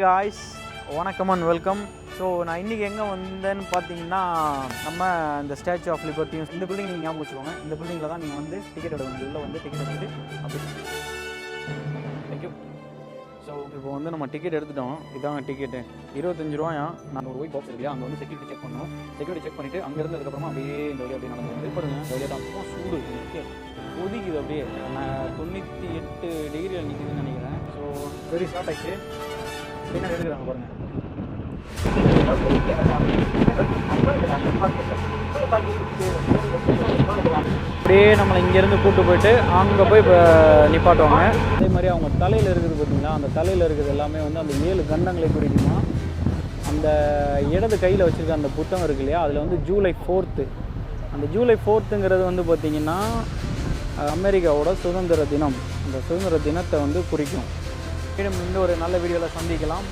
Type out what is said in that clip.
Guys வணக்கம் and welcome. So நான் இன்றைக்கி எங்கே வந்தேன்னு பார்த்தீங்கன்னா, நம்ம இந்த ஸ்டாச்சு ஆஃப் லிபர்ட்டியும் இந்த பில்டிங் நீங்கள் ஞாபகம் வச்சுக்கோங்க. இந்த பில்டிங்கில் தான் நீங்கள் வந்து டிக்கெட் எடுக்கணும். உள்ளே வந்து டிக்கெட் எடுத்துட்டு அப்படி தேங்க்யூ. ஸோ இப்போ வந்து நம்ம டிக்கெட் எடுத்துட்டோம். இதாங்க டிக்கெட்டு, 25 ரூபாயா. நான் ஒரு ஒயிட் பாக்ஸ் இல்லையா, அங்கே வந்து செக்யூரிட்டி செக் பண்ணோம். செக்யூரிட்டி செக் பண்ணிவிட்டு அங்கே இருந்ததுக்கப்புறமா அப்படியே இந்த வழியாக அப்படியே நடந்து வந்து பாருங்க. இந்த வழியாக தான் சூடு கொதிக்குது அப்படியே. நான் 98 டிகிரியில் நிற்கிதுன்னு நினைக்கிறேன். ஸோ வெரி ஷார்ட் ஆகிடுச்சு. என்ன எடுக்கிறாங்க பாருங்கள். அப்படியே நம்மளை இங்கேருந்து கூப்பிட்டு போயிட்டு அங்கே போய் இப்போ நிப்பாட்டுவாங்க. அதே மாதிரி அவங்க தலையில் இருக்குது பார்த்தீங்களா, அந்த தலையில் இருக்கிறது எல்லாமே வந்து அந்த 7 கண்டங்களை குறிக்குமா. அந்த இடது கையில் வச்சுருக்க அந்த புத்தகம் இருக்கு இல்லையா, அதில் வந்து ஜூலை 4th. அந்த ஜூலை 4ங்கிறது வந்து பார்த்திங்கன்னா அமெரிக்காவோட சுதந்திர தினம். அந்த சுதந்திர தினத்தை வந்து குறிக்கும். இன்னும் ஒரு நல்ல வீடியோவில் சந்திக்கலாம்.